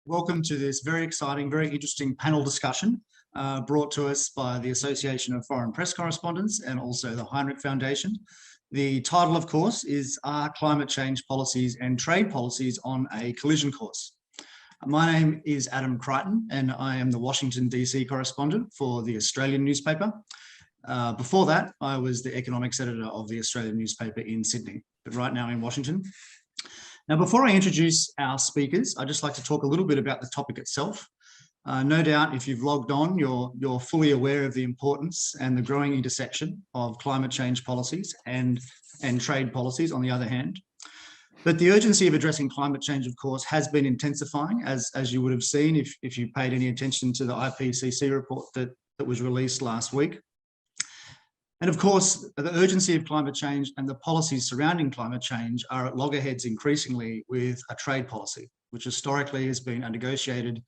Welcome to this very exciting, very interesting panel discussion brought to us by the Association of Foreign Press Correspondents and also the Hinrich Foundation. The title, of course, is Are Climate Change Policies and Trade Policies on a Collision Course? My name is Adam Crichton and I am the Washington DC correspondent for the Australian newspaper. Before that, I was the economics editor of the Australian newspaper in Sydney, but right now in Washington. Now, before I introduce our speakers, I'd just like to talk a little bit about the topic itself. No doubt, if you've logged on, you're fully aware of the importance and the growing intersection of climate change policies and trade policies on the other hand. But the urgency of addressing climate change, of course, has been intensifying, as you would have seen if you paid any attention to the IPCC report that was released last week. And of course, the urgency of climate change and the policies surrounding climate change are at loggerheads increasingly with a trade policy, which historically has been negotiated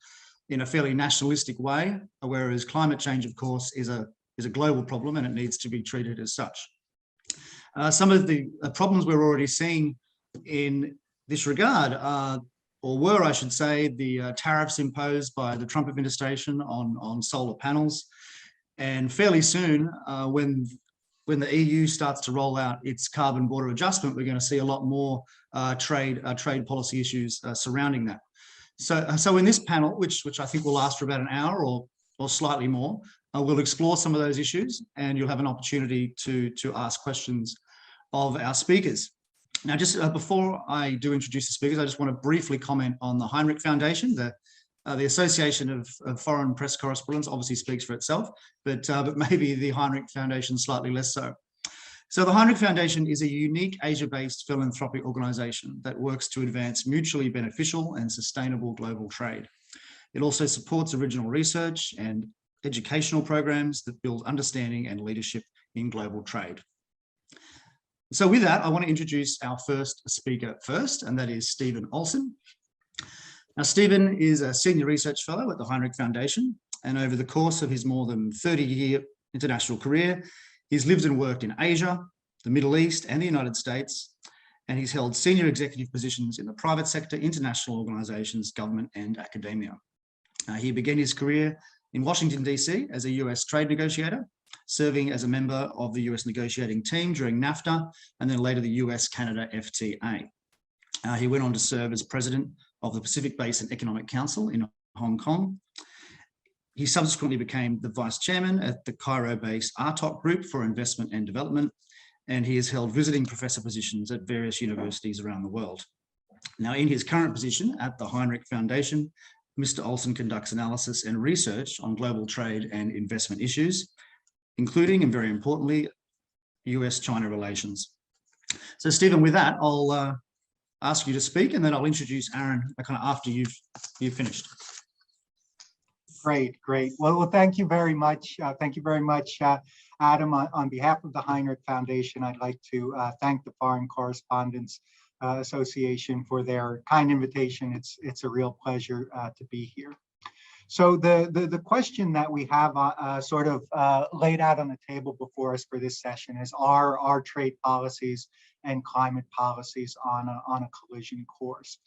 in a fairly nationalistic way, whereas climate change, of course, is a global problem and it needs to be treated as such. Some of the problems we're already seeing in this regard are, or were, I should say, the tariffs imposed by the Trump administration on solar panels. And fairly soon, when the EU starts to roll out its carbon border adjustment, we're going to see a lot more trade policy issues surrounding that. So in this panel, which I think will last for about an hour or slightly more, we'll explore some of those issues, and you'll have an opportunity to ask questions of our speakers. Now, just before I do introduce the speakers, I just want to briefly comment on the Hinrich Foundation. The Association of Foreign Press Correspondents obviously speaks for itself, but maybe the Hinrich Foundation slightly less so. So the Hinrich Foundation is a unique Asia-based philanthropic organisation that works to advance mutually beneficial and sustainable global trade. It also supports original research and educational programs that build understanding and leadership in global trade. So with that, I want to introduce our first speaker first, and that is Stephen Olsen. Now, Stephen is a senior research fellow at the Hinrich Foundation, and over the course of his more than 30-year international career, he's lived and worked in Asia, the Middle East, and the United States, and he's held senior executive positions in the private sector, international organizations, government, and academia. He began his career in Washington, DC as a US trade negotiator, serving as a member of the US negotiating team during NAFTA, and then later the US-Canada FTA. He went on to serve as president of the Pacific Basin Economic Council in Hong Kong. He subsequently became the vice chairman at the Cairo-based RTOC Group for Investment and Development, and he has held visiting professor positions at various universities around the world. Now, in his current position at the Hinrich Foundation, Mr. Olsen conducts analysis and research on global trade and investment issues, including, and very importantly, US-China relations. So, Stephen, with that, I'll ask you to speak, and then I'll introduce Aaron kind of after you've finished. Great. Well, thank you very much. Thank you very much, Adam. On behalf of the Hinrich Foundation, I'd like to thank the Foreign Correspondents Association for their kind invitation. It's a real pleasure to be here. So the question that we have sort of laid out on the table before us for this session is, are our trade policies and climate policies on a collision course?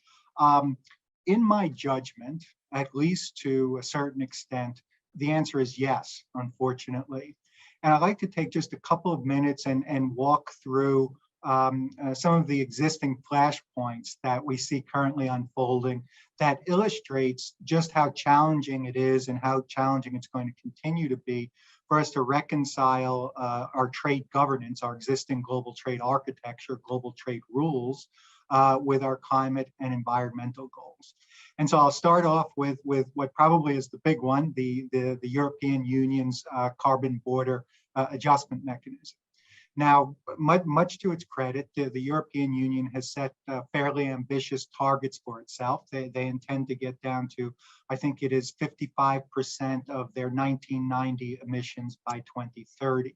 In my judgment, at least to a certain extent, the answer is yes, unfortunately. And I'd like to take just a couple of minutes and walk through some of the existing flashpoints that we see currently unfolding that illustrates just how challenging it is and how challenging it's going to continue to be for us to reconcile our trade governance, our existing global trade architecture, global trade rules with our climate and environmental goals. And so I'll start off with what probably is the big one, the European Union's carbon border adjustment mechanism. Now, much to its credit, the European Union has set fairly ambitious targets for itself. They intend to get down to, I think it is 55% of their 1990 emissions by 2030.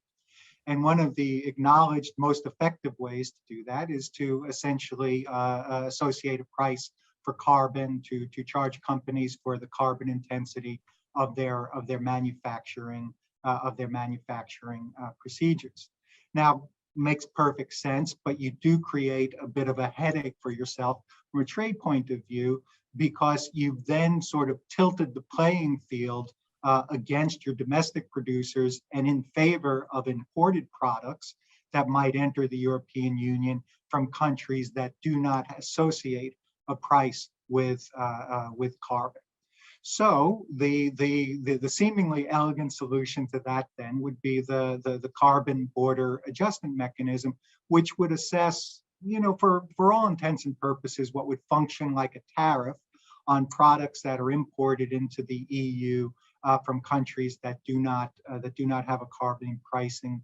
And one of the acknowledged most effective ways to do that is to essentially associate a price for carbon, to charge companies for the carbon intensity of their manufacturing procedures. Now, makes perfect sense, but you do create a bit of a headache for yourself from a trade point of view, because you've then sort of tilted the playing field against your domestic producers and in favor of imported products that might enter the European Union from countries that do not associate a price with carbon. So the seemingly elegant solution to that then would be the carbon border adjustment mechanism, which would assess, for all intents and purposes, what would function like a tariff on products that are imported into the EU from countries that do not have a carbon pricing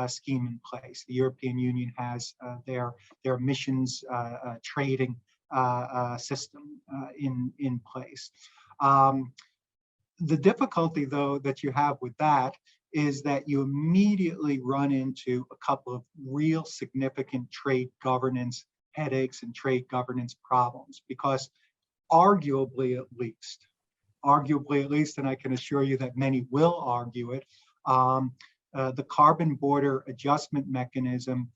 scheme in place. The European Union has their emissions trading system in place. The difficulty, though, that you have with that is that you immediately run into a couple of real significant trade governance headaches and trade governance problems, because arguably at least, and I can assure you that many will argue it, the carbon border adjustment mechanism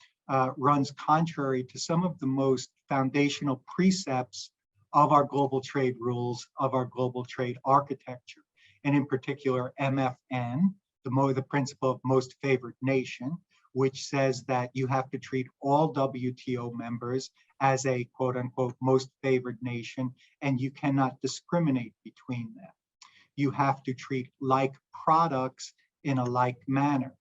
runs contrary to some of the most foundational precepts of our global trade rules, of our global trade architecture, and in particular MFN, the principle of most favored nation, which says that you have to treat all WTO members as a quote unquote most favored nation, and you cannot discriminate between them. You have to treat like products in a like manner.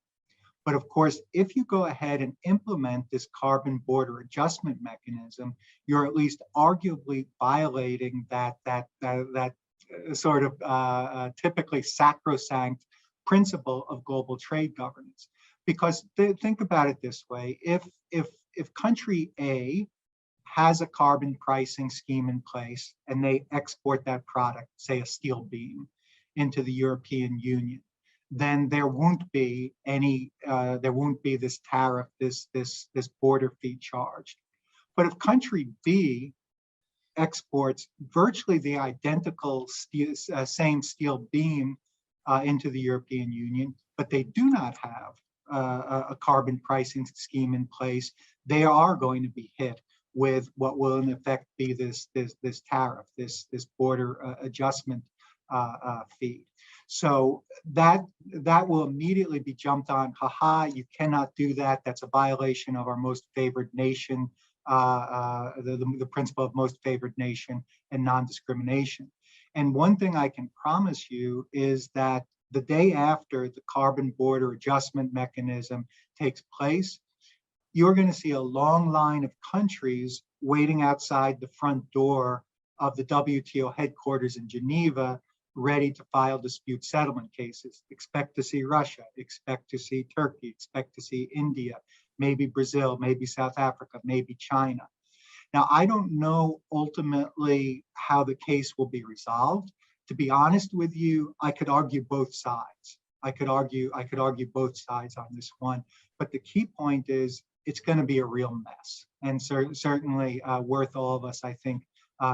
But of course, if you go ahead and implement this carbon border adjustment mechanism, you're at least arguably violating that sort of typically sacrosanct principle of global trade governance. Because think about it this way: if country A has a carbon pricing scheme in place and they export that product, say a steel beam, into the European Union, then there won't be this tariff, this border fee charged. But if country B exports virtually the identical same steel beam into the European Union, but they do not have a carbon pricing scheme in place, they are going to be hit with what will in effect be this tariff, this border adjustment fee. So that will immediately be jumped on. Haha, you cannot do that. That's a violation of our most favored nation, the principle of most favored nation and non-discrimination. And one thing I can promise you is that the day after the carbon border adjustment mechanism takes place, you're going to see a long line of countries waiting outside the front door of the WTO headquarters in Geneva, ready to file dispute settlement cases. Expect to see Russia, expect to see Turkey, expect to see India, maybe Brazil, maybe South Africa, maybe China. Now, I don't know ultimately how the case will be resolved. To be honest with you, I could argue both sides. I could argue both sides on this one. But the key point is it's going to be a real mess, and certainly worth all of us, I think,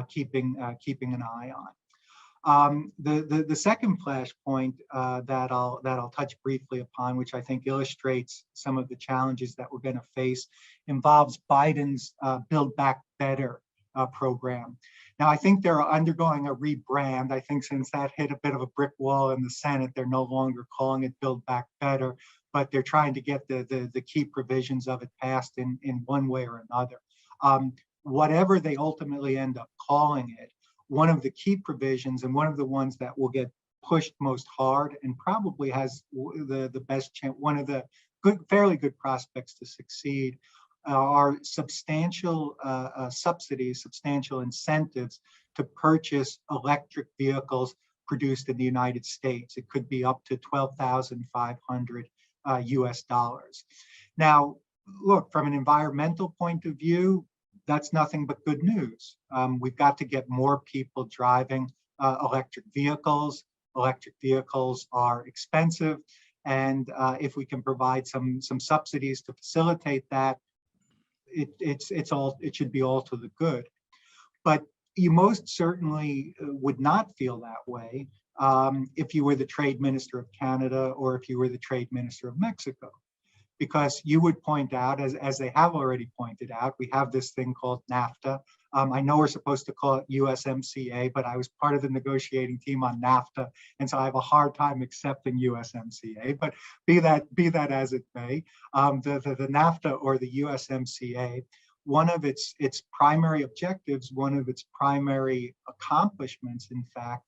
keeping an eye on. The second flashpoint that I'll touch briefly upon, which I think illustrates some of the challenges that we're going to face, involves Biden's Build Back Better program. Now, I think they're undergoing a rebrand. I think since that hit a bit of a brick wall in the Senate, they're no longer calling it Build Back Better, but they're trying to get the key provisions of it passed in one way or another. Whatever they ultimately end up calling it, one of the key provisions and one of the ones that will get pushed most hard and probably has the best chance, one of the fairly good prospects to succeed, are substantial subsidies, substantial incentives to purchase electric vehicles produced in the United States. It could be up to $12,500 US dollars. Now, look, from an environmental point of view, that's nothing but good news. We've got to get more people driving electric vehicles. Electric vehicles are expensive, and if we can provide some subsidies to facilitate that, it should be all to the good. But you most certainly would not feel that way if you were the trade minister of Canada or if you were the trade minister of Mexico. Because you would point out, as they have already pointed out, we have this thing called NAFTA, I know we're supposed to call it USMCA, but I was part of the negotiating team on NAFTA, and so I have a hard time accepting USMCA. But be that as it may, the NAFTA or the USMCA, one of its primary objectives, one of its primary accomplishments, in fact,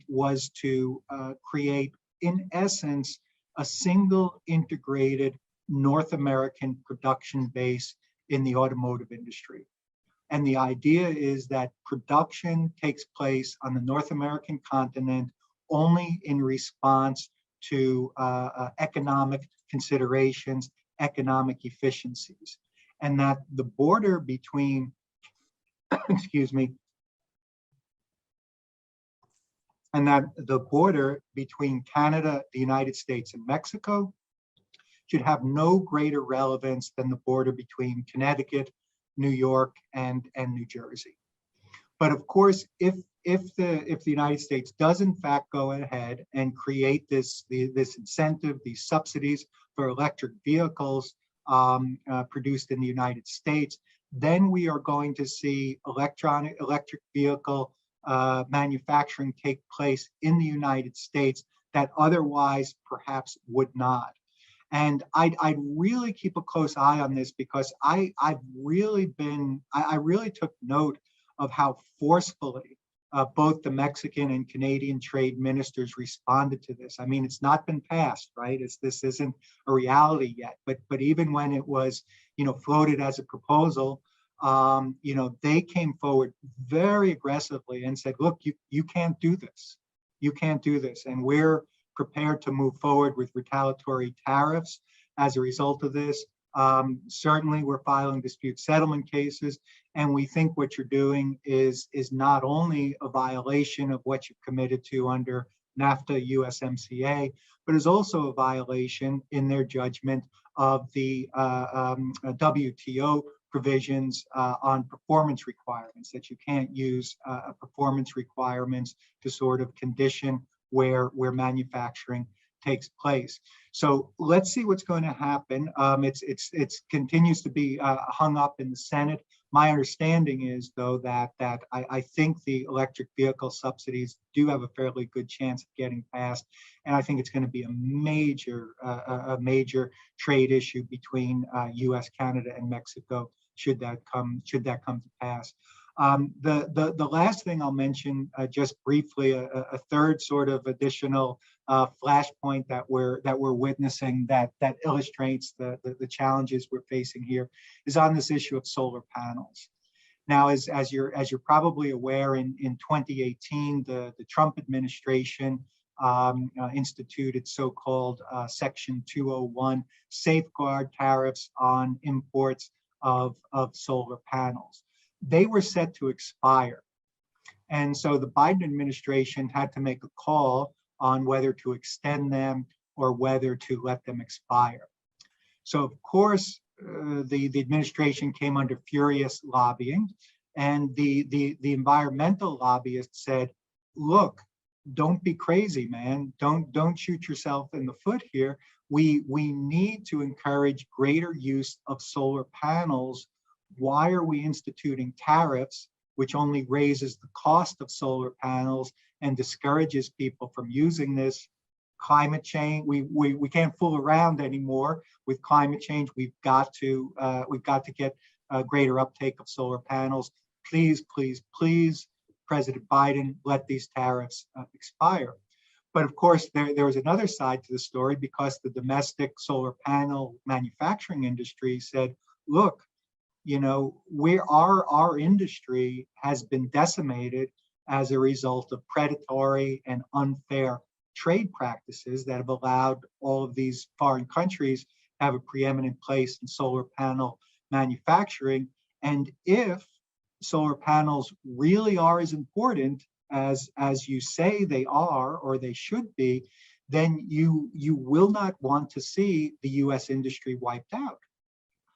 was to create, in essence, a single integrated North American production base in the automotive industry. And the idea is that production takes place on the North American continent only in response to economic considerations, economic efficiencies, and that the border between, excuse me, and that the border between Canada, the United States, and Mexico should have no greater relevance than the border between Connecticut, New York, and New Jersey. But of course, if the United States does in fact go ahead and create this incentive, these subsidies for electric vehicles produced in the United States, then we are going to see electric vehicle manufacturing take place in the United States that otherwise perhaps would not. And I'd really keep a close eye on this, because I really took note of how forcefully both the Mexican and Canadian trade ministers responded to this. I mean, it's not been passed, right? This isn't a reality yet. But even when it was, floated as a proposal, they came forward very aggressively and said, "Look, you can't do this. You can't do this," and we're prepared to move forward with retaliatory tariffs as a result of this. Certainly, we're filing dispute settlement cases, and we think what you're doing is not only a violation of what you've committed to under NAFTA, USMCA, but is also a violation, in their judgment, of the WTO provisions on performance requirements, that you can't use performance requirements to sort of condition where manufacturing takes place. So let's see what's going to happen. It's continues to be hung up in the Senate. My understanding is, though, that I think the electric vehicle subsidies do have a fairly good chance of getting passed, and I think it's going to be a major trade issue between U.S., Canada, and Mexico should that come to pass. The last thing I'll mention, just briefly, a third sort of additional flashpoint that we're witnessing that illustrates the challenges we're facing here, is on this issue of solar panels. Now, as you're probably aware, in 2018, the Trump administration instituted so-called Section 201 safeguard tariffs on imports of solar panels. They were set to expire. And so the Biden administration had to make a call on whether to extend them or whether to let them expire. So of course, the administration came under furious lobbying, and the environmental lobbyists said, "Look, don't be crazy, man. Don't shoot yourself in the foot here. We need to encourage greater use of solar panels. Why are we instituting tariffs, which only raises the cost of solar panels and discourages people from using this? Climate change, we can't fool around anymore with climate change. We've got to get a greater uptake of solar panels. Please, please, please, President Biden, let these tariffs expire." But of course, there was another side to the story, because the domestic solar panel manufacturing industry said, "Look, our industry has been decimated as a result of predatory and unfair trade practices that have allowed all of these foreign countries to have a preeminent place in solar panel manufacturing. And if solar panels really are as important as you say they are, or they should be, then you will not want to see the U.S. industry wiped out.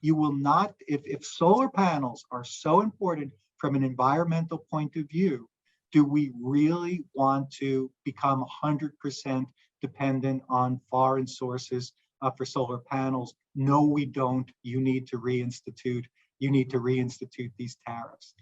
You will not, if solar panels are so important from an environmental point of view, do we really want to become 100% dependent on foreign sources for solar panels? No, we don't. You need to reinstitute you need to reinstitute these tariffs.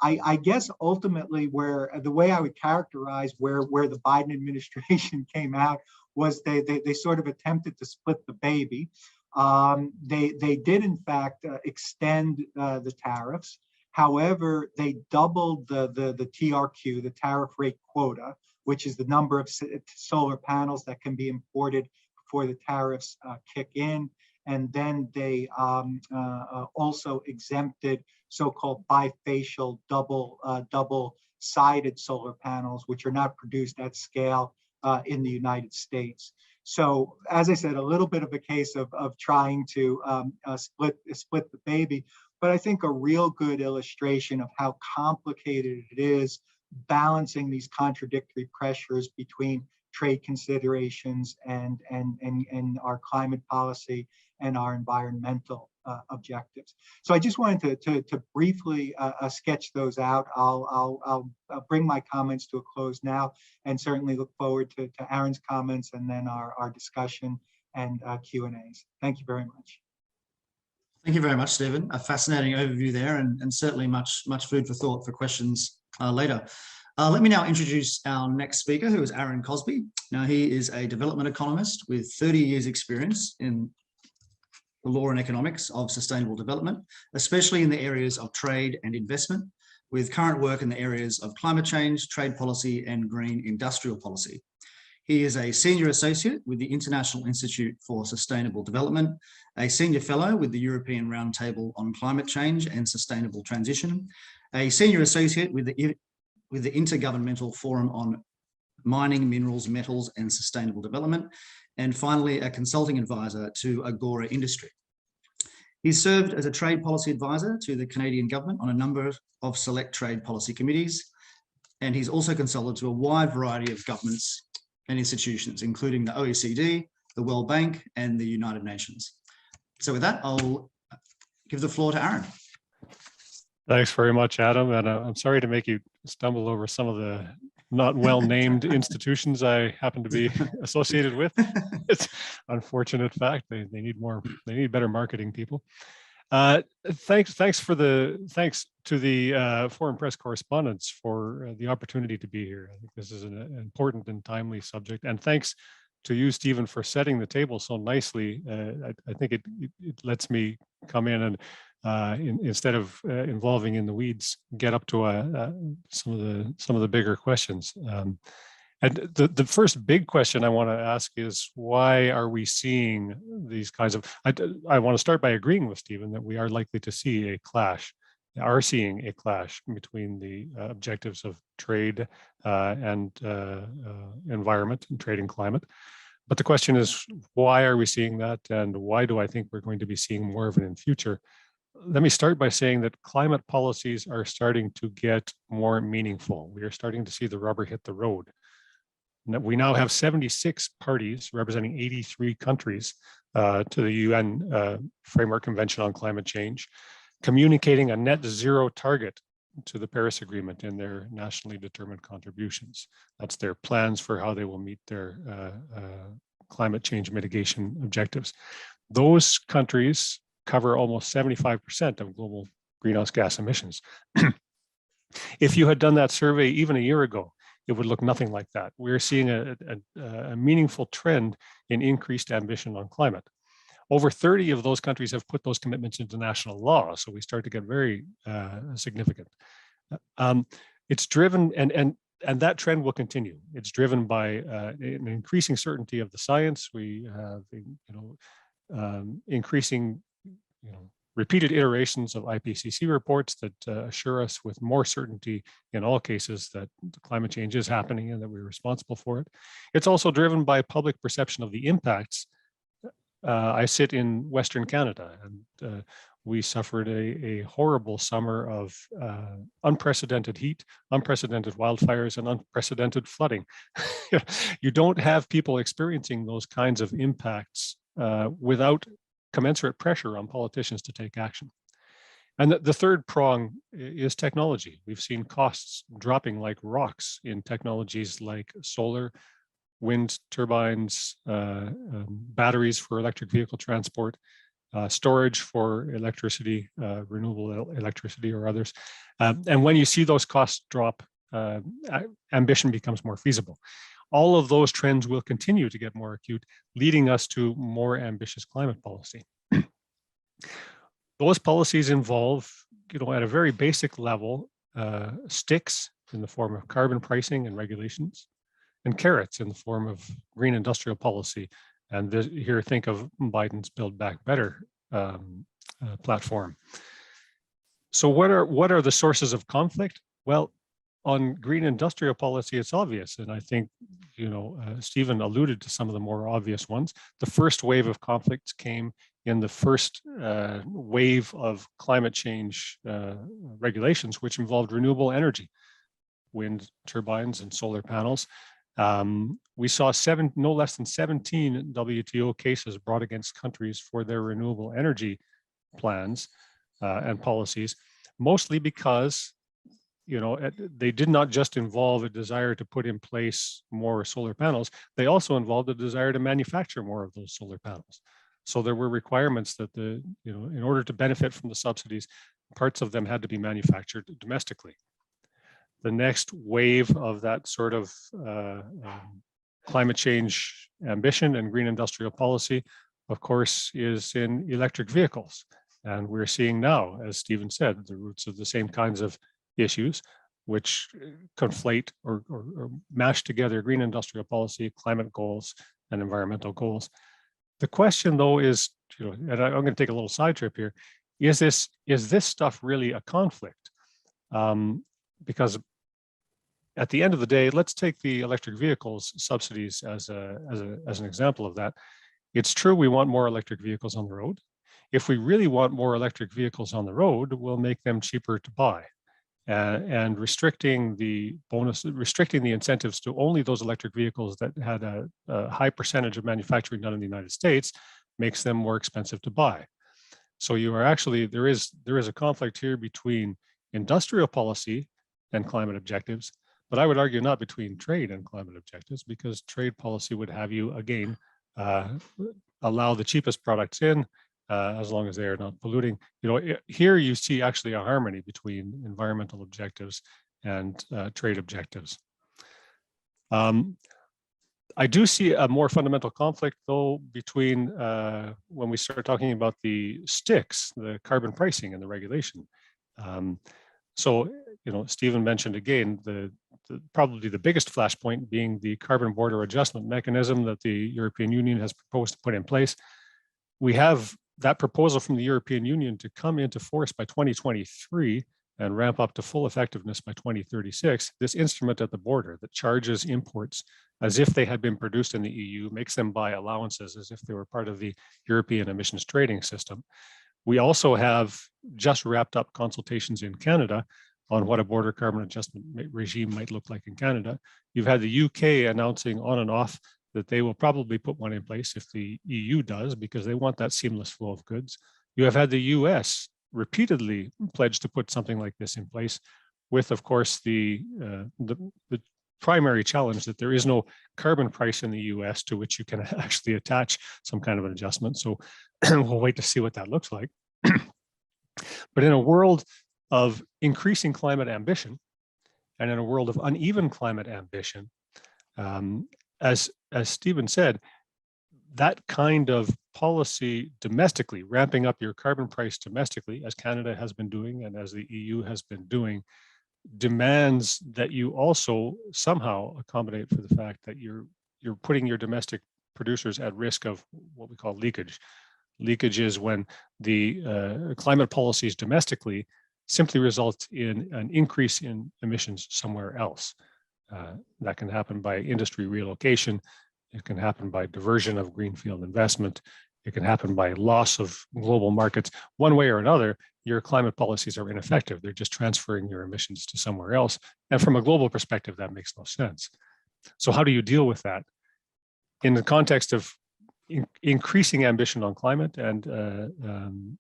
I guess ultimately where the way I would characterize where the Biden administration came out was they sort of attempted to split the baby. They did in fact extend the tariffs. However, they doubled the TRQ, the tariff rate quota, which is the number of solar panels that can be imported before the tariffs kick in. And then they also exempted so-called bifacial double-sided solar panels, which are not produced at scale in the United States. So, as I said, a little bit of a case of trying to split the baby, but I think a real good illustration of how complicated it is balancing these contradictory pressures between trade considerations and our climate policy and our environmental objectives. So I just wanted to briefly sketch those out. I'll bring my comments to a close now, and certainly look forward to Aaron's comments and then our discussion and Q&As. Thank you very much. Thank you very much, Stephen. A fascinating overview there, and certainly much food for thought for questions later. Let me now introduce our next speaker, who is Aaron Crosby. Now, he is a development economist with 30 years experience in the law and economics of sustainable development, especially in the areas of trade and investment, with current work in the areas of climate change, trade policy, and green industrial policy. He is a senior associate with the International Institute for Sustainable Development, a senior fellow with the European Roundtable on Climate Change and Sustainable Transition, a senior associate with the Intergovernmental Forum on Mining, Minerals, Metals, and Sustainable Development, and finally, a consulting advisor to Agora Industry. He's served as a trade policy advisor to the Canadian government on a number of select trade policy committees, and he's also consulted to a wide variety of governments and institutions, including the OECD, the World Bank, and the United Nations. So with that, I'll give the floor to Aaron. Thanks very much, Adam. And I'm sorry to make you stumble over some of the not well-named institutions I happen to be associated with. It's an unfortunate fact. They need better marketing people. Thanks to the Foreign Press correspondents for the opportunity to be here. I think this is an important and timely subject. And thanks to you, Stephen, for setting the table so nicely. I think it lets me come in and instead of involving in the weeds, get up to some of the bigger questions. And the first big question I want to ask is, why are we seeing these kinds of, I want to start by agreeing with Stephen that we are likely to see a clash, seeing a clash between the objectives of trade and environment, and trade and climate. But the question is, why are we seeing that? And why do I think we're going to be seeing more of it in future? Let me start by saying that climate policies are starting to get more meaningful. We are starting to see the rubber hit the road. We now have 76 parties representing 83 countries to the UN Framework Convention on Climate Change, communicating a net zero target to the Paris Agreement in their nationally determined contributions. That's their plans for how they will meet their climate change mitigation objectives. Those countries cover almost 75% of global greenhouse gas emissions. If you had done that survey even a year ago, it would look nothing like that. We're seeing a meaningful trend in increased ambition on climate. Over 30 of those countries have put those commitments into national law, so we start to get very significant. It's driven, and that trend will continue. It's driven by an increasing certainty of the science. We have, increasing, repeated iterations of IPCC reports that assure us with more certainty in all cases that climate change is happening and that we're responsible for it. It's also driven by public perception of the impacts. I sit in Western Canada, and we suffered a horrible summer of unprecedented heat, unprecedented wildfires, and unprecedented flooding. You don't have people experiencing those kinds of impacts without commensurate pressure on politicians to take action. And the third prong is technology. We've seen costs dropping like rocks in technologies like solar, wind turbines, batteries for electric vehicle transport, storage for electricity, renewable electricity or others. And when you see those costs drop, ambition becomes more feasible. All of those trends will continue to get more acute, leading us to more ambitious climate policy. Those policies involve, at a very basic level, sticks in the form of carbon pricing and regulations, and carrots in the form of green industrial policy. And here, think of Biden's Build Back Better platform. So what are the sources of conflict? Well, on green industrial policy, it's obvious. And I think, Stephen alluded to some of the more obvious ones. The first wave of conflicts came in the first wave of climate change regulations, which involved renewable energy, wind turbines and solar panels. We saw no less than 17 WTO cases brought against countries for their renewable energy plans and policies, mostly because they did not just involve a desire to put in place more solar panels, they also involved a desire to manufacture more of those solar panels. So there were requirements that in order to benefit from the subsidies, parts of them had to be manufactured domestically. The next wave of that sort of climate change ambition and green industrial policy, of course, is in electric vehicles. And we're seeing now, as Stephen said, the roots of the same kinds of issues, which conflate or mash together green industrial policy, climate goals, and environmental goals. The question, though, is, and I'm going to take a little side trip here, is this stuff really a conflict? Because at the end of the day, let's take the electric vehicles subsidies as an example of that. It's true we want more electric vehicles on the road. If we really want more electric vehicles on the road, we'll make them cheaper to buy. And restricting the incentives to only those electric vehicles that had a high percentage of manufacturing done in the United States makes them more expensive to buy. So you are actually, there is a conflict here between industrial policy and climate objectives, but I would argue not between trade and climate objectives, because trade policy would have you, again, allow the cheapest products in, as long as they are not polluting. Here you see actually a harmony between environmental objectives and trade objectives. I do see a more fundamental conflict, though, between when we start talking about the sticks, the carbon pricing and the regulation. So, Stephen mentioned again, probably the biggest flashpoint being the carbon border adjustment mechanism that the European Union has proposed to put in place. We have that proposal from the European Union to come into force by 2023 and ramp up to full effectiveness by 2036. This instrument at the border that charges imports as if they had been produced in the EU, makes them buy allowances as if they were part of the European emissions trading system. We also have just wrapped up consultations in Canada on what a border carbon adjustment regime might look like in Canada. You've had the UK announcing on and off that they will probably put one in place if the EU does, because they want that seamless flow of goods. You have had the US repeatedly pledge to put something like this in place, with, of course, the primary challenge that there is no carbon price in the US to which you can actually attach some kind of an adjustment. So we'll wait to see what that looks like. But in a world of increasing climate ambition, and in a world of uneven climate ambition, as Stephen said, that kind of policy domestically, ramping up your carbon price domestically, as Canada has been doing and as the EU has been doing, demands that you also somehow accommodate for the fact that you're putting your domestic producers at risk of what we call leakage. Leakage is when the climate policies domestically simply result in an increase in emissions somewhere else. That can happen by industry relocation. It can happen by diversion of greenfield investment. It can happen by loss of global markets. One way or another, your climate policies are ineffective. They're just transferring your emissions to somewhere else. And from a global perspective, that makes no sense. So how do you deal with that? In the context of increasing ambition on climate and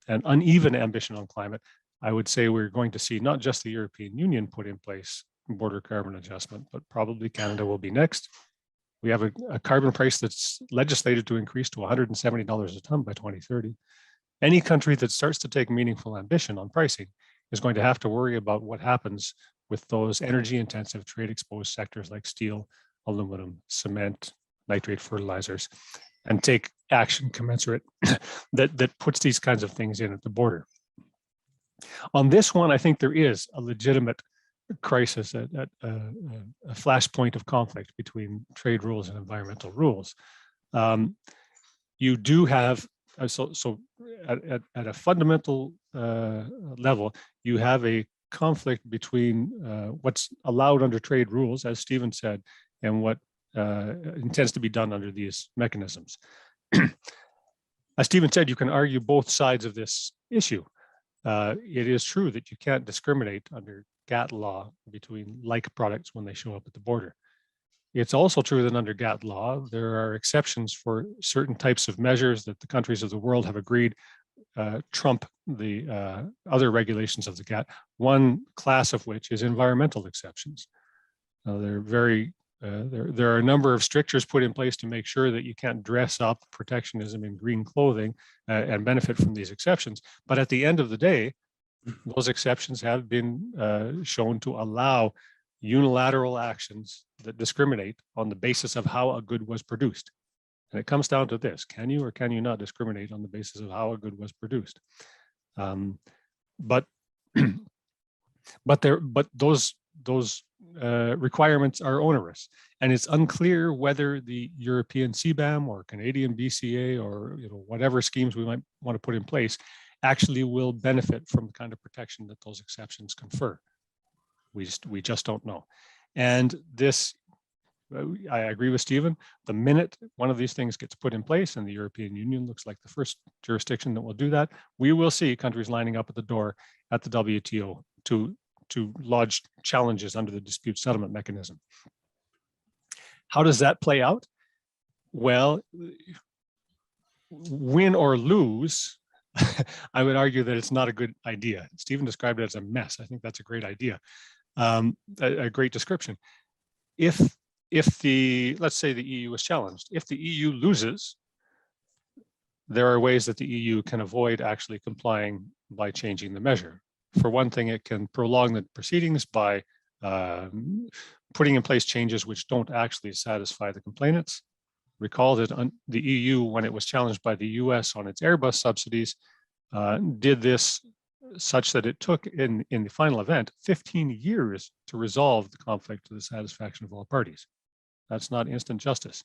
uneven ambition on climate, I would say we're going to see not just the European Union put in place border carbon adjustment, but probably Canada will be next. We have a carbon price that's legislated to increase to $170 a ton by 2030. Any country that starts to take meaningful ambition on pricing is going to have to worry about what happens with those energy intensive trade exposed sectors like steel, aluminum, cement, nitrate fertilizers, and take action commensurate that puts these kinds of things in at the border. On this one, I think there is a legitimate crisis, a flashpoint of conflict between trade rules and environmental rules. You do have, so at a fundamental level, you have a conflict between what's allowed under trade rules, as Stephen said, and what intends to be done under these mechanisms. As Stephen said, you can argue both sides of this issue. It is true that you can't discriminate under GATT law between like products when they show up at the border. It's also true that under GATT law, there are exceptions for certain types of measures that the countries of the world have agreed trump the other regulations of the GATT, one class of which is environmental exceptions. They're very there are a number of strictures put in place to make sure that you can't dress up protectionism in green clothing and benefit from these exceptions. But at the end of the day, those exceptions have been shown to allow unilateral actions that discriminate on the basis of how a good was produced. And it comes down to this: can you or can you not discriminate on the basis of how a good was produced? But those requirements are onerous, and it's unclear whether the European CBAM or Canadian BCA or whatever schemes we might want to put in place actually will benefit from the kind of protection that those exceptions confer. We just don't know. And this, I agree with Stephen, the minute one of these things gets put in place, and the European Union looks like the first jurisdiction that will do that, we will see countries lining up at the door at the WTO to lodge challenges under the dispute settlement mechanism. How does that play out? Well, win or lose, I would argue that it's not a good idea. Stephen described it as a mess. I think that's a great idea, a great description. If let's say the EU is challenged, if the EU loses, there are ways that the EU can avoid actually complying by changing the measure. For one thing, it can prolong the proceedings by putting in place changes which don't actually satisfy the complainants. Recall that the EU, when it was challenged by the US on its Airbus subsidies, did this such that it took, in the final event, 15 years to resolve the conflict to the satisfaction of all parties. That's not instant justice.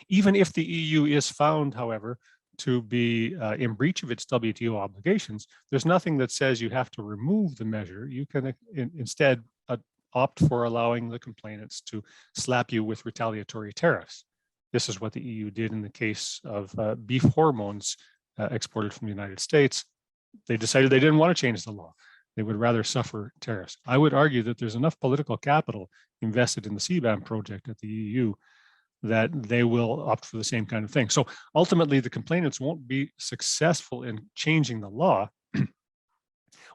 Even if the EU is found, however, to be in breach of its WTO obligations, there's nothing that says you have to remove the measure. You can instead opt for allowing the complainants to slap you with retaliatory tariffs. This is what the EU did in the case of beef hormones exported from the United States. They decided they didn't want to change the law. They would rather suffer tariffs. I would argue that there's enough political capital invested in the CBAM project at the EU that they will opt for the same kind of thing. So ultimately, the complainants won't be successful in changing the law.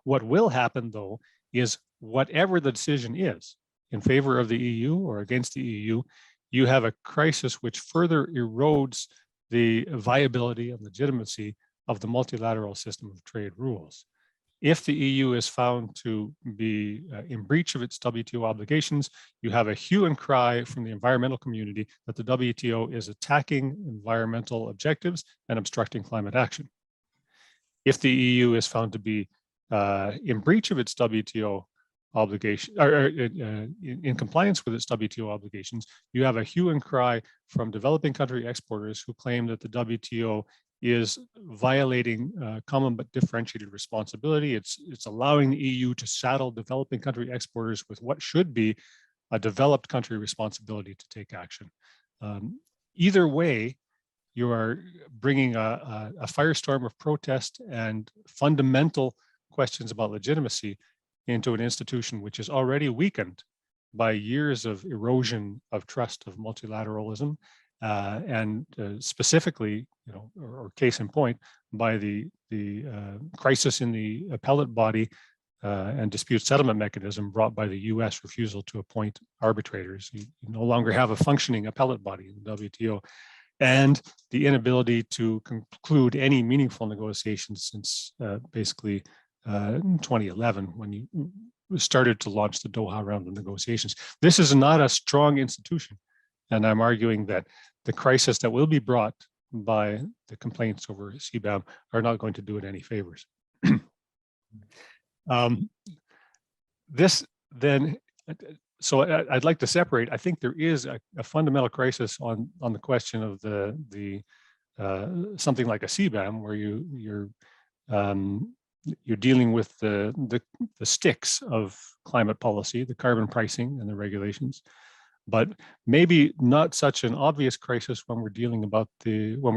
What will happen, though, is whatever the decision is, in favor of the EU or against the EU, you have a crisis which further erodes the viability and legitimacy of the multilateral system of trade rules. If the EU is found to be in breach of its WTO obligations, you have a hue and cry from the environmental community that the WTO is attacking environmental objectives and obstructing climate action. If the EU is found to be in breach of its WTO obligation, or in compliance with its WTO obligations, you have a hue and cry from developing country exporters who claim that the WTO is violating common but differentiated responsibility. It's allowing the EU to saddle developing country exporters with what should be a developed country responsibility to take action. Either way, you are bringing a firestorm of protest and fundamental questions about legitimacy into an institution which is already weakened by years of erosion of trust of multilateralism, and specifically, or case in point, by the crisis in the appellate body and dispute settlement mechanism brought by the US refusal to appoint arbitrators. You no longer have a functioning appellate body in the WTO. and the inability to conclude any meaningful negotiations since basically 2011, when you started to launch the Doha round of negotiations. This is not a strong institution, and I'm arguing that the crisis that will be brought by the complaints over CBAM are not going to do it any favors. This then, so I'd like to separate. I think there is a fundamental crisis on the question of the something like a CBAM, where you're dealing with the sticks of climate policy, the carbon pricing and the regulations, but maybe not such an obvious crisis when we're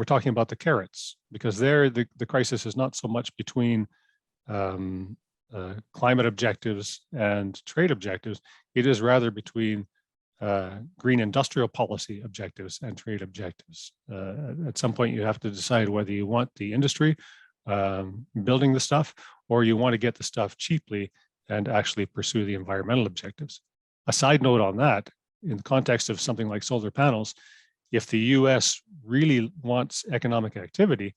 talking about the carrots, because there the crisis is not so much between climate objectives and trade objectives. It is rather between green industrial policy objectives and trade objectives. At some point, you have to decide whether you want the industry building the stuff, or you want to get the stuff cheaply and actually pursue the environmental objectives. A side note on that, in the context of something like solar panels, if the US really wants economic activity,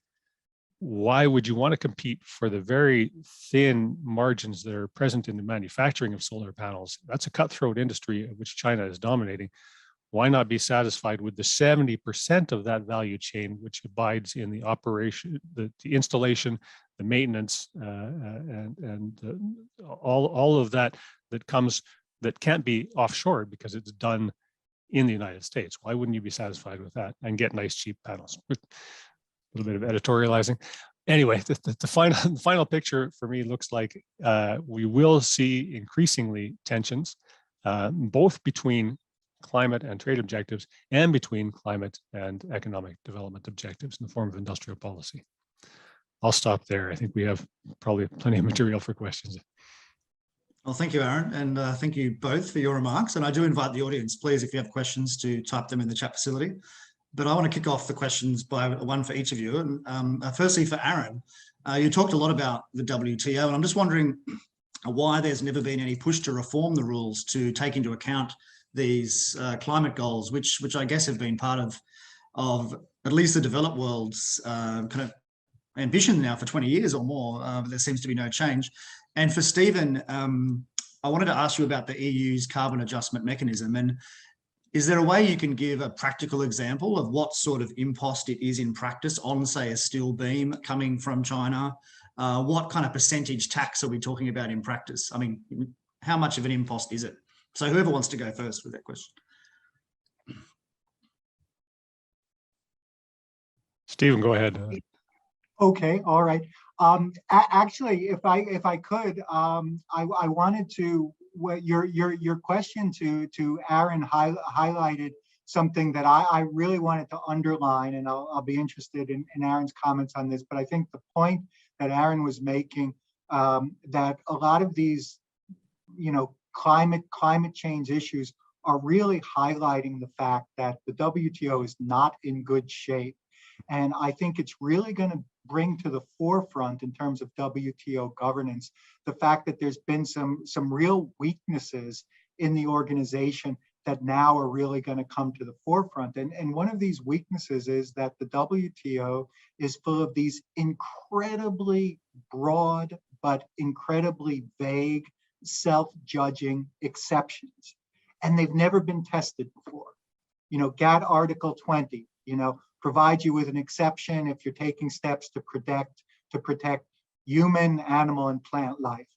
why would you want to compete for the very thin margins that are present in the manufacturing of solar panels? That's a cutthroat industry of which China is dominating. Why not be satisfied with the 70% of that value chain which abides in the operation, the installation, the maintenance, and all of that that can't be offshored because it's done in the United States? Why wouldn't you be satisfied with that and get nice cheap panels? A little bit of editorializing. Anyway, the final picture for me looks like we will see increasingly tensions, both between climate and trade objectives and between climate and economic development objectives in the form of industrial policy. I'll stop there. I think we have probably plenty of material for questions. Well, thank you, Aaron, and thank you both for your remarks. And I do invite the audience, please, if you have questions, to type them in the chat facility. But I want to kick off the questions by one for each of you. And firstly, for Aaron, you talked a lot about the WTO, and I'm just wondering why there's never been any push to reform the rules to take into account these climate goals, which I guess have been part of at least the developed world's kind of ambition now for 20 years or more. But there seems to be no change. And for Stephen, I wanted to ask you about the EU's carbon adjustment mechanism. And is there a way you can give a practical example of what sort of impost it is in practice on, say, a steel beam coming from China? What kind of percentage tax are we talking about in practice? I mean, how much of an impost is it? So whoever wants to go first with that question. Stephen, go ahead. Okay, all right. Actually, if I could, I wanted to, your question to Aaron highlighted something that I really wanted to underline, and I'll be interested in Aaron's comments on this. But I think the point that Aaron was making, that a lot of these, climate change issues are really highlighting the fact that the WTO is not in good shape. And I think it's really going to bring to the forefront, in terms of WTO governance, the fact that there's been some real weaknesses in the organization that now are really going to come to the forefront. And one of these weaknesses is that the WTO is full of these incredibly broad but incredibly vague self-judging exceptions. And they've never been tested before. GATT Article 20, provides you with an exception if you're taking steps to protect human, animal, and plant life.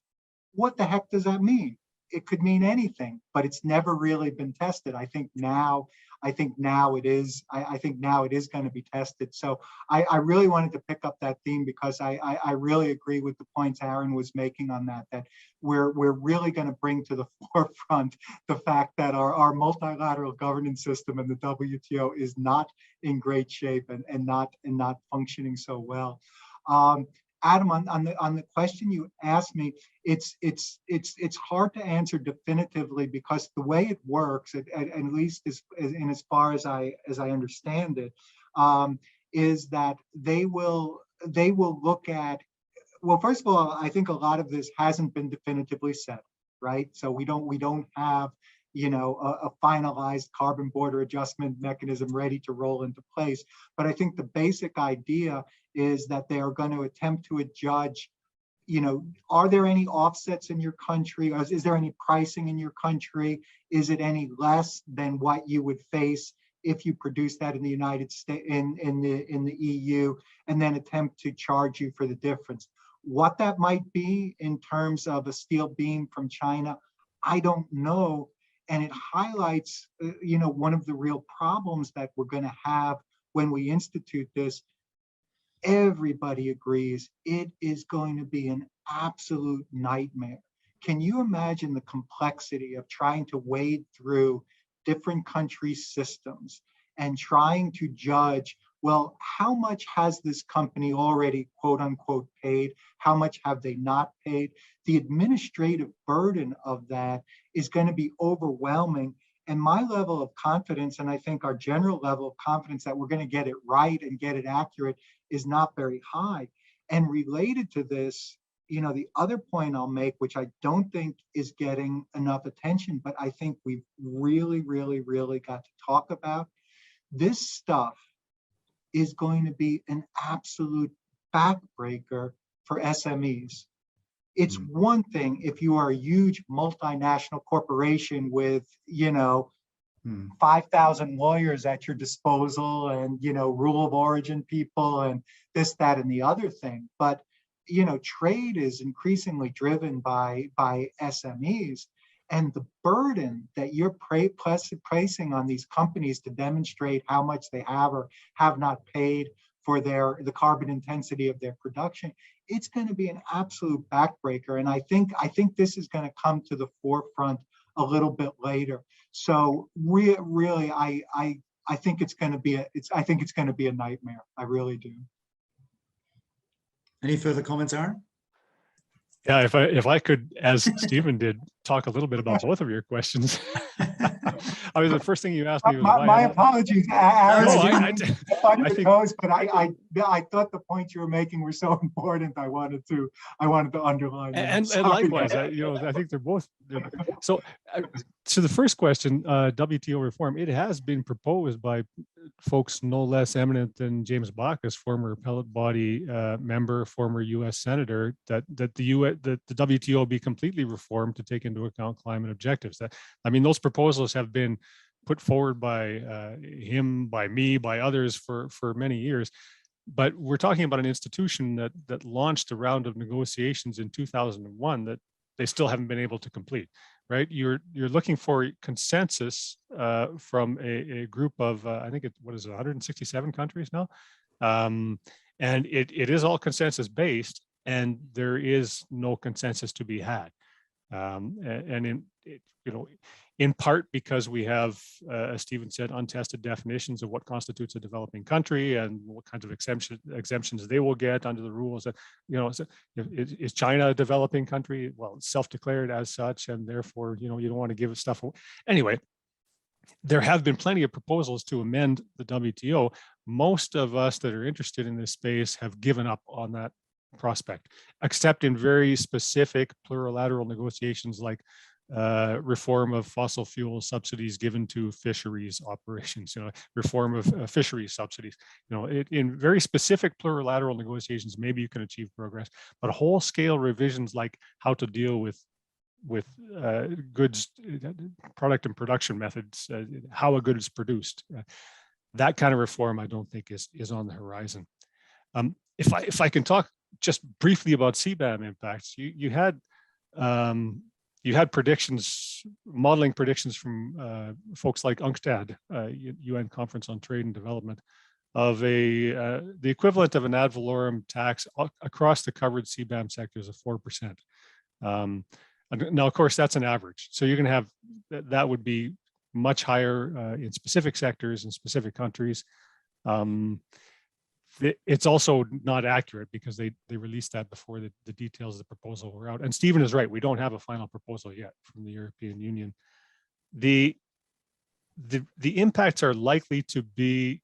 What the heck does that mean? It could mean anything, but it's never really been tested. I think now it is going to be tested. So I really wanted to pick up that theme, because I really agree with the points Aaron was making on that we're really going to bring to the forefront the fact that our multilateral governance system in the WTO is not in great shape and not functioning so well. Adam, on the question you asked me, it's hard to answer definitively, because the way it works, at least as far as I understand it, is that they will look at, well, first of all, I think a lot of this hasn't been definitively set, right? So we don't have a finalized carbon border adjustment mechanism ready to roll into place. But I think the basic idea is that they are going to attempt to adjudge, are there any offsets in your country? Or is there any pricing in your country? Is it any less than what you would face if you produce that in the United States, in the EU, and then attempt to charge you for the difference? What that might be in terms of a steel beam from China, I don't know. And it highlights, one of the real problems that we're going to have when we institute this. Everybody agrees it is going to be an absolute nightmare. Can you imagine the complexity of trying to wade through different country systems and trying to judge, well, how much has this company already, quote unquote, paid? How much have they not paid? The administrative burden of that is going to be overwhelming. And my level of confidence, and I think our general level of confidence that we're going to get it right and get it accurate, is not very high. And related to this, the other point I'll make, which I don't think is getting enough attention, but I think we've really, really, really got to talk about, this stuff is going to be an absolute backbreaker for SMEs. It's one thing if you are a huge multinational corporation with, 5,000 lawyers at your disposal and, rule of origin people and this, that, and the other thing. But, trade is increasingly driven by SMEs, and the burden that you're placing on these companies to demonstrate how much they have or have not paid for the carbon intensity of their production, it's going to be an absolute backbreaker. And I think this is going to come to the forefront a little bit later. So really, I think it's going to be a nightmare. I really do. Any further comments, Aaron? Yeah, if I could, as Stephen did, talk a little bit about both of your questions. I mean, the first thing you asked me was my apologies, Aaron. No, I think, but I thought the points you were making were so important. I wanted to underline them. And likewise, I think they're both. So the first question, WTO reform, it has been proposed by folks no less eminent than James Baucus, former appellate body member, former U.S. senator, that the WTO be completely reformed to take into account climate objectives. Those proposals have been put forward by him, by me, by others for many years. But we're talking about an institution that launched a round of negotiations in 2001 that they still haven't been able to complete. Right? You're looking for consensus from a group of I think 167 countries now, and it is all consensus based, and there is no consensus to be had, in part because we have, as Stephen said, untested definitions of what constitutes a developing country and what kinds of exemptions they will get under the rules. That is China a developing country? Well, it's self-declared as such, and therefore, you don't want to give stuff away. Anyway, there have been plenty of proposals to amend the WTO. Most of us that are interested in this space have given up on that prospect, except in very specific plurilateral negotiations like reform of fossil fuel subsidies given to fisheries operations, reform of fisheries subsidies. In very specific plurilateral negotiations, maybe you can achieve progress, but whole scale revisions like how to deal with goods, product and production methods, how a good is produced, that kind of reform I don't think is on the horizon. If I can talk just briefly about CBAM impacts, you had predictions, modeling predictions from folks like UNCTAD, UN Conference on Trade and Development, of the equivalent of an ad valorem tax across the covered CBAM sectors of 4%. Now, of course, that's an average. So you're going to have, that would be much higher in specific sectors and specific countries. It's also not accurate because they released that before the details of the proposal were out. And Stephen is right, we don't have a final proposal yet from the European Union. The impacts are likely to be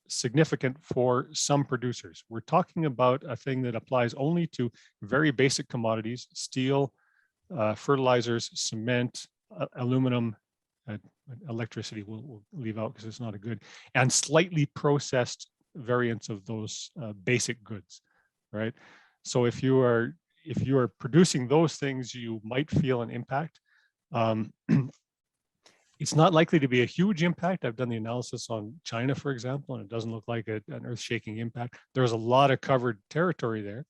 significant for some producers. We're talking about a thing that applies only to very basic commodities: steel, fertilizers, cement, aluminum, electricity we'll leave out because it's not a good, and slightly processed variants of those basic goods, right? So if you are producing those things, you might feel an impact. It's not likely to be a huge impact. I've done the analysis on China, for example, and it doesn't look like an earth-shaking impact. There's a lot of covered territory there.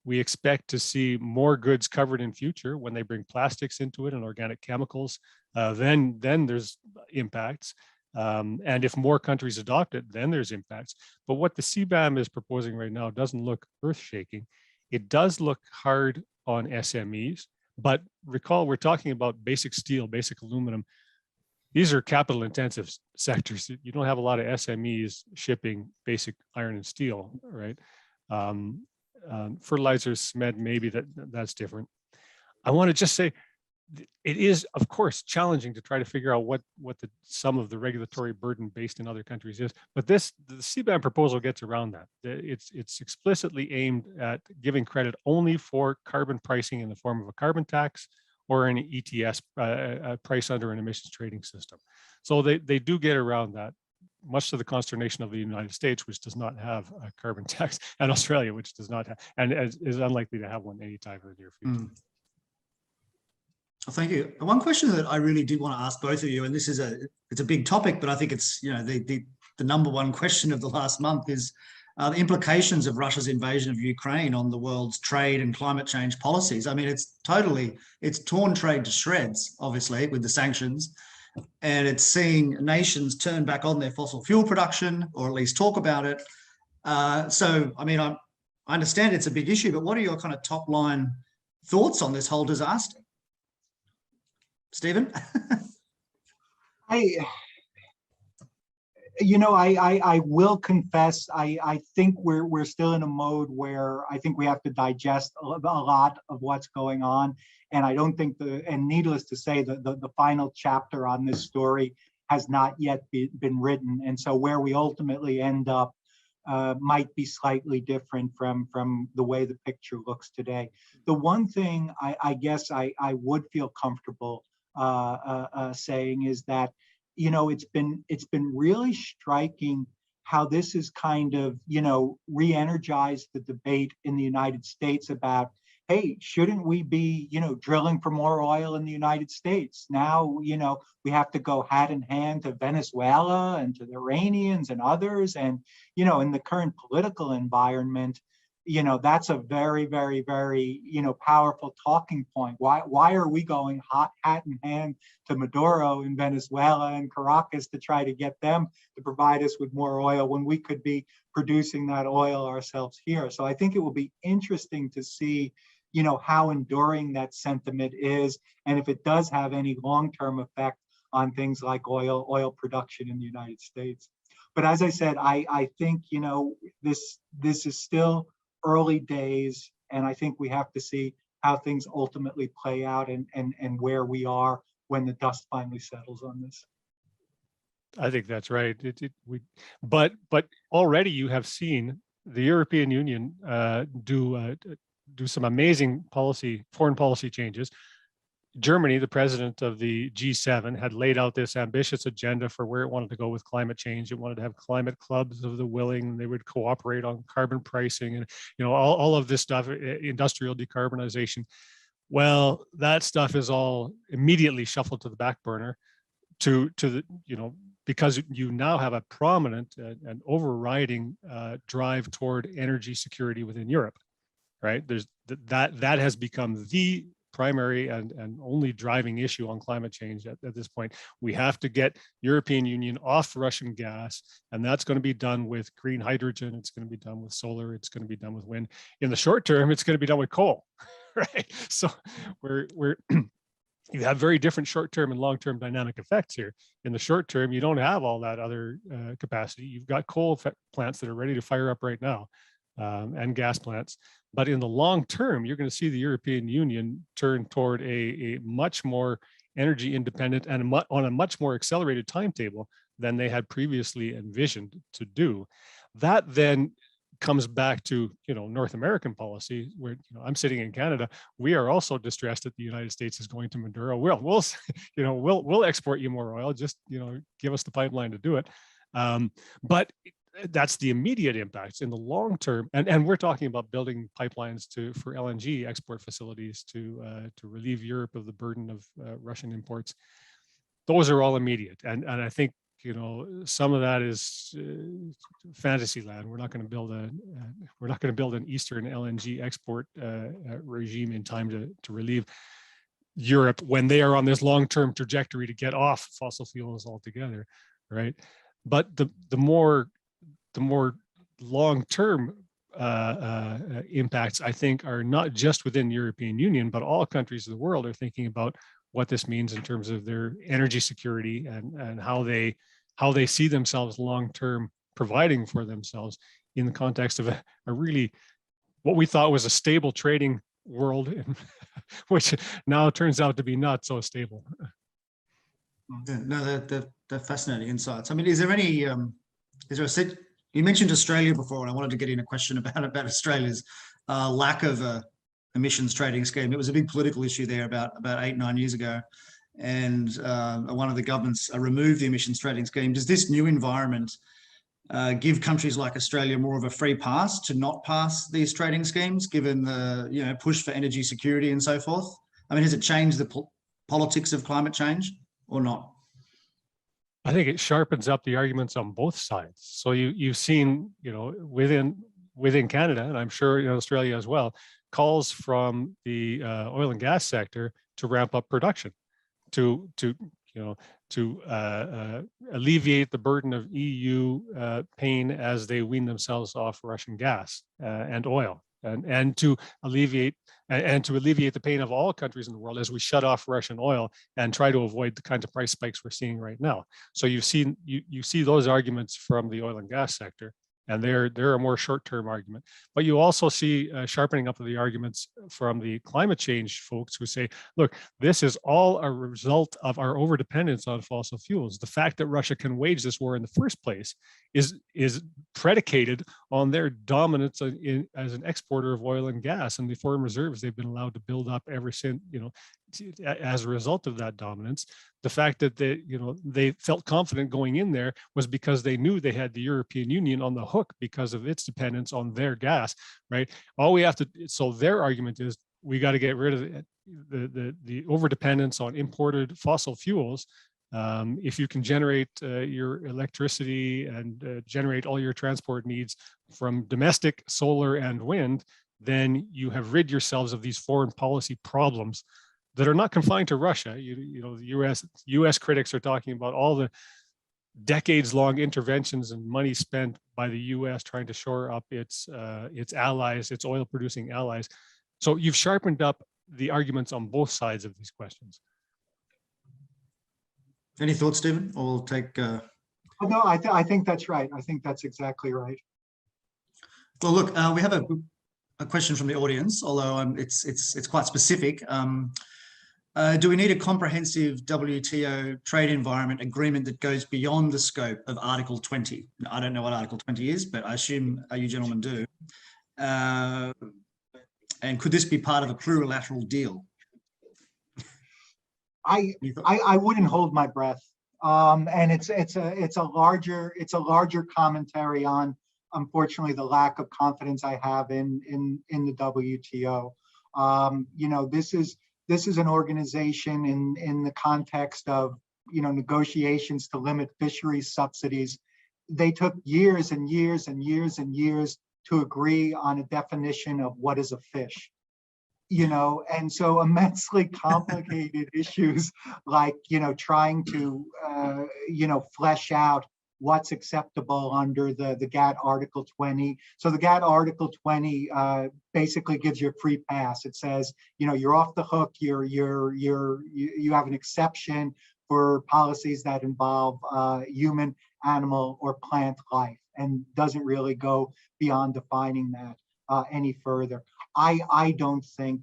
We expect to see more goods covered in future when they bring plastics into it and organic chemicals. Then there's impacts. And if more countries adopt it, then there's impacts. But what the CBAM is proposing right now doesn't look earth-shaking. It does look hard on SMEs, but recall we're talking about basic steel, basic aluminum. These are capital intensive sectors. You don't have a lot of SMEs shipping basic iron and steel, right? Fertilizers, cement, maybe that's different. I want to just say, it is, of course, challenging to try to figure out what the sum of the regulatory burden based in other countries is. But the CBAM proposal gets around that. It's explicitly aimed at giving credit only for carbon pricing in the form of a carbon tax or an ETS, price under an emissions trading system. So they do get around that, much to the consternation of the United States, which does not have a carbon tax, and Australia, which does not have, and is unlikely to have one anytime in the near future. Well, thank you. One question that I really did want to ask both of you, and this is it's a big topic, but I think it's the number one question of the last month is the implications of Russia's invasion of Ukraine on the world's trade and climate change policies. I mean, it's torn trade to shreds, obviously, with the sanctions, and it's seeing nations turn back on their fossil fuel production, or at least talk about it. So, I mean, I understand it's a big issue, but what are your kind of top line thoughts on this whole disaster? Stephen? I will confess, I think we're still in a mode where I think we have to digest a lot of what's going on. And I don't think and needless to say, the final chapter on this story has not yet been written. And so where we ultimately end up might be slightly different from the way the picture looks today. The one thing I guess I would feel comfortable saying is that, it's been really striking how this has kind of, re-energized the debate in the United States about, hey, shouldn't we be, drilling for more oil in the United States? Now, we have to go hat in hand to Venezuela and to the Iranians and others. And, in the current political environment, that's a very, very, very, powerful talking point. Why are we going hat in hand to Maduro in Venezuela and Caracas to try to get them to provide us with more oil when we could be producing that oil ourselves here? So I think it will be interesting to see, how enduring that sentiment is, and if it does have any long-term effect on things like oil production in the United States. But as I said, I think, this is still early days, and I think we have to see how things ultimately play out and where we are when the dust finally settles on this. I think that's right. But already you have seen the European Union do some amazing foreign policy changes. Germany, the president of the G7, had laid out this ambitious agenda for where it wanted to go with climate change. It wanted to have climate clubs of the willing. They would cooperate on carbon pricing and, all of this stuff, industrial decarbonization. Well, that stuff is all immediately shuffled to the back burner to the, because you now have a prominent and overriding drive toward energy security within Europe, right? There's that has become the primary and only driving issue on climate change at this point. We have to get European Union off Russian gas, and that's going to be done with green hydrogen. It's going to be done with solar. It's going to be done with wind. In the short term, it's going to be done with coal, right? So we're you have very different short-term and long-term dynamic effects here. In the short term, you don't have all that other capacity. You've got coal plants that are ready to fire up right now, and gas plants. But in the long term, you're going to see the European Union turn toward a much more energy independent and on a much more accelerated timetable than they had previously envisioned to do. That then comes back to, North American policy, where, I'm sitting in Canada, we are also distressed that the United States is going to Maduro. We'll export you more oil, just, give us the pipeline to do it. But that's the immediate impacts. In the long term, and we're talking about building pipelines for LNG export facilities to relieve Europe of the burden of Russian imports. Those are all immediate, and I think some of that is fantasy land. We're not going to build an Eastern LNG export regime in time to relieve Europe when they are on this long-term trajectory to get off fossil fuels altogether, right? But the more long-term impacts, I think, are not just within the European Union, but all countries of the world are thinking about what this means in terms of their energy security and how they see themselves long-term providing for themselves in the context of a really what we thought was a stable trading world, which now turns out to be not so stable. Yeah, no, they're fascinating insights. I mean, is there any, you mentioned Australia before, and I wanted to get in a question about Australia's lack of a emissions trading scheme. It was a big political issue there about 8-9 years ago, and one of the governments removed the emissions trading scheme. Does this new environment give countries like Australia more of a free pass to not pass these trading schemes, given the push for energy security and so forth? I mean, has it changed the politics of climate change or not? I think it sharpens up the arguments on both sides. So you've seen, within Canada, and I'm sure in Australia as well, calls from the oil and gas sector to ramp up production, to alleviate the burden of EU pain as they wean themselves off Russian gas and oil, and to alleviate the pain of all countries in the world as we shut off Russian oil and try to avoid the kinds of price spikes we're seeing right now. So you see those arguments from the oil and gas sector, and they're a more short-term argument. But you also see sharpening up of the arguments from the climate change folks who say, look, this is all a result of our overdependence on fossil fuels. The fact that Russia can wage this war in the first place is predicated on their dominance as an exporter of oil and gas and the foreign reserves they've been allowed to build up ever since, as a result of that dominance. The fact that they felt confident going in there was because they knew they had the European Union on the hook because of its dependence on their gas, right? So their argument is we got to get rid of the overdependence on imported fossil fuels. If you can generate your electricity and generate all your transport needs from domestic solar and wind, then you have rid yourselves of these foreign policy problems that are not confined to Russia. The U.S. critics are talking about all the decades-long interventions and money spent by the U.S. trying to shore up its allies, its oil-producing allies. So you've sharpened up the arguments on both sides of these questions. Any thoughts, Stephen? Or we'll take. No, I think that's right. I think that's exactly right. Well, look, we have a question from the audience, although it's quite specific. Do we need a comprehensive WTO trade environment agreement that goes beyond the scope of Article 20? I don't know what Article 20 is, but I assume you gentlemen do. And could this be part of a plurilateral deal? I wouldn't hold my breath. And it's a larger commentary on, unfortunately, the lack of confidence I have in the WTO. This is an organization in the context of negotiations to limit fisheries subsidies. They took years and years and years and years to agree on a definition of what is a fish. And so immensely complicated issues like trying to flesh out what's acceptable under the GATT Article 20. So the GATT Article 20 basically gives you a free pass. It says, you're off the hook. You have an exception for policies that involve human, animal, or plant life, and doesn't really go beyond defining that any further. I don't think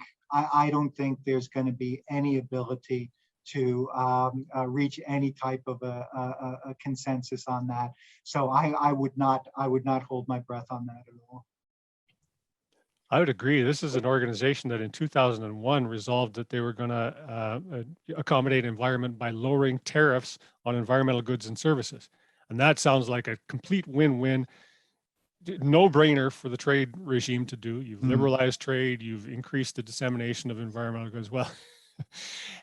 there's going to be any ability to reach any type of a consensus on that. So I would not hold my breath on that at all. I would agree. This is an organization that in 2001 resolved that they were going to accommodate environment by lowering tariffs on environmental goods and services. And that sounds like a complete win-win, no-brainer for the trade regime to do. You've liberalized trade, you've increased the dissemination of environmental goods. Well,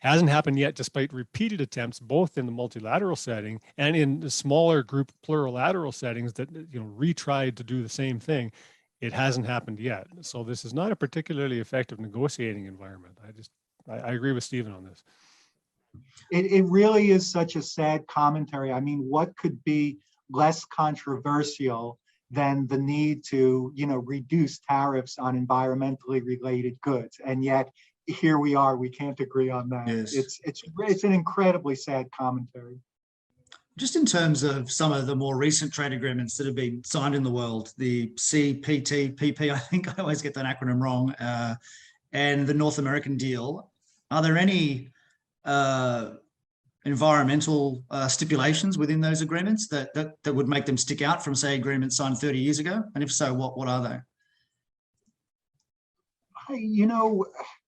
hasn't happened yet, despite repeated attempts, both in the multilateral setting and in the smaller group plurilateral settings that retried to do the same thing. It hasn't happened yet. So this is not a particularly effective negotiating environment. I agree with Stephen on this. It really is such a sad commentary. I mean, what could be less controversial than the need to, reduce tariffs on environmentally related goods? And yet here we are, we can't agree on that. Yes. It's an incredibly sad commentary. Just in terms of some of the more recent trade agreements that have been signed in the world, the CPTPP, I think I always get that acronym wrong, and the North American deal, are there any environmental stipulations within those agreements that would make them stick out from, say, agreements signed 30 years ago? And if so, what are they?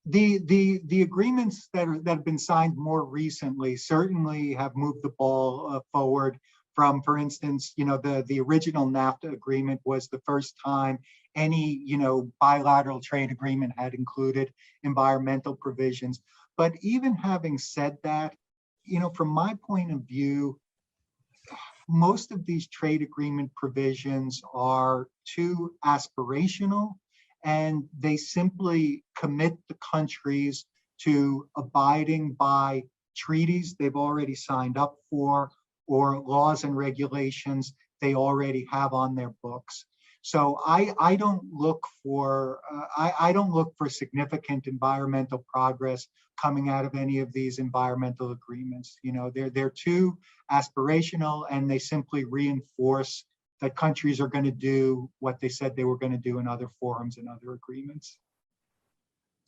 The agreements that have been signed more recently certainly have moved the ball forward from, for instance, the original NAFTA agreement was the first time any, bilateral trade agreement had included environmental provisions. But even having said that, from my point of view, most of these trade agreement provisions are too aspirational, and they simply commit the countries to abiding by treaties they've already signed up for or laws and regulations they already have on their books. So I don't look for significant environmental progress coming out of any of these environmental agreements. They're too aspirational, and they simply reinforce that countries are going to do what they said they were going to do in other forums and other agreements.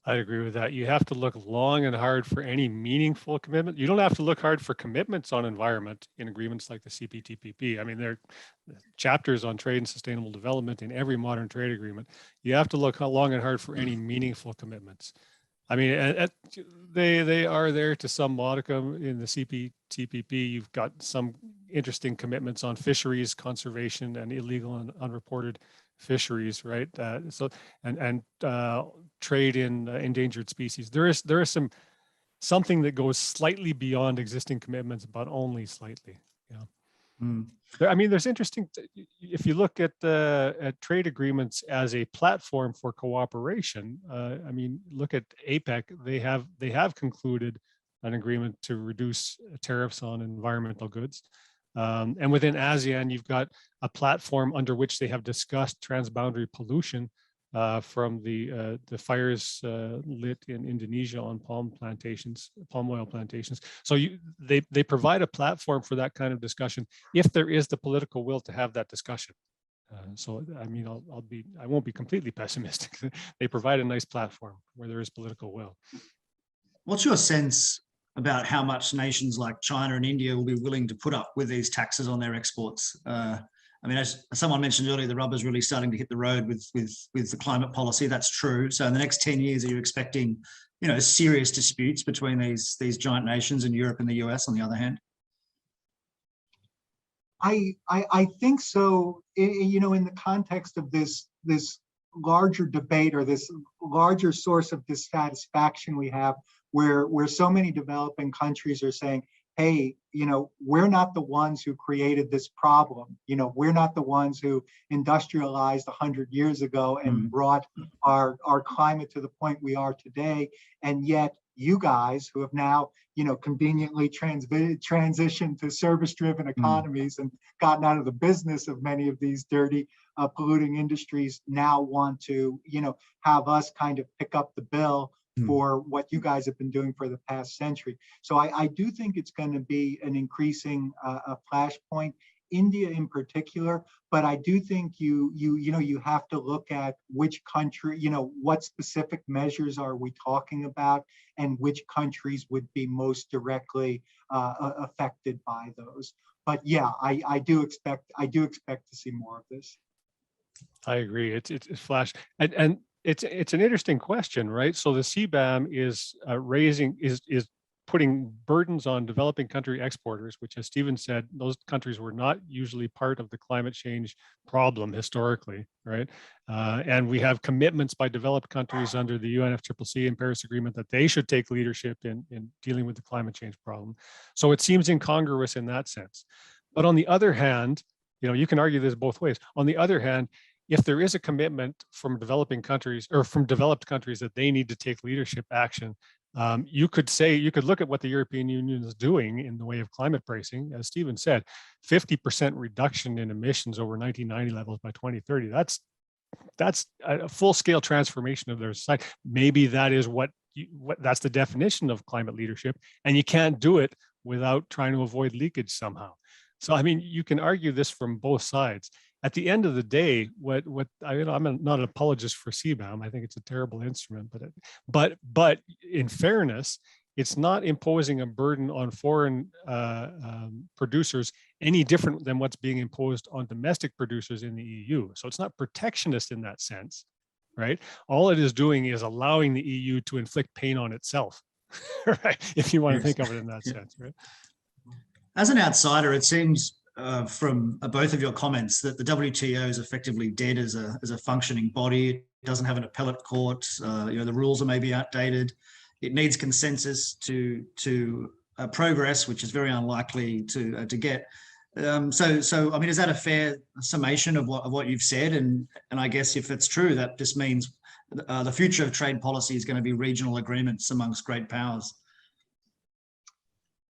I agree with that. You have to look long and hard for any meaningful commitment. You don't have to look hard for commitments on environment in agreements like the CPTPP. I mean, there are chapters on trade and sustainable development in every modern trade agreement. You have to look long and hard for any meaningful commitments. I mean, they are there to some modicum in the CPTPP. You've got some interesting commitments on fisheries conservation and illegal and unreported fisheries, right? And trade in endangered species. There is something that goes slightly beyond existing commitments, but only slightly. I mean, there's interesting. If you look at trade agreements as a platform for cooperation, I mean, look at APEC. They have concluded an agreement to reduce tariffs on environmental goods, and within ASEAN, you've got a platform under which they have discussed transboundary pollution from the fires lit in Indonesia on palm oil plantations. So they provide a platform for that kind of discussion if there is the political will to have that discussion. So I mean, I won't be completely pessimistic. They provide a nice platform where there is political will. What's your sense about how much nations like China and India will be willing to put up with these taxes on their exports? I mean, as someone mentioned earlier, the rubber's really starting to hit the road with the climate policy. That's true. So in the next 10 years, are you expecting, serious disputes between these giant nations in Europe and the US on the other hand? I think so. In the context of this larger debate, or this larger source of dissatisfaction we have, where so many developing countries are saying, hey, we're not the ones who created this problem. We're not the ones who industrialized 100 years ago and brought our climate to the point we are today. And yet you guys who have now, conveniently transitioned to service-driven economies and gotten out of the business of many of these dirty, polluting industries, now want to, have us kind of pick up the bill for what you guys have been doing for the past century. So I do think it's going to be an increasing flashpoint, India in particular, but I do think you have to look at which country, what specific measures are we talking about, and which countries would be most directly affected by those. But yeah, I do expect to see more of this. I agree. It's flash, and it's an interesting question, right? So the CBAM is is putting burdens on developing country exporters, which, as Stephen said, those countries were not usually part of the climate change problem historically, right? And we have commitments by developed countries under the UNFCCC and Paris Agreement that they should take leadership in dealing with the climate change problem. So it seems incongruous in that sense. But on the other hand, you can argue this both ways. On the other hand, if there is a commitment from developing countries or from developed countries that they need to take leadership action, you could look at what the European Union is doing in the way of climate pricing. As Stephen said, 50% reduction in emissions over 1990 levels by 2030. That's a full-scale transformation of their society. Maybe that is that's the definition of climate leadership, and you can't do it without trying to avoid leakage somehow. So, I mean, you can argue this from both sides. At the end of the day, I'm not an apologist for CBAM. I think it's a terrible instrument, but in fairness, it's not imposing a burden on foreign producers any different than what's being imposed on domestic producers in the EU. So it's not protectionist in that sense, right? All it is doing is allowing the EU to inflict pain on itself, right? If you want to think of it in that sense, right? As an outsider, it seems from both of your comments that the WTO is effectively dead as a functioning body. It doesn't have an appellate court. The rules are maybe outdated. It needs consensus to progress, which is very unlikely to get. So I mean, is that a fair summation of what you've said? And I guess if it's true, that just means the future of trade policy is going to be regional agreements amongst great powers.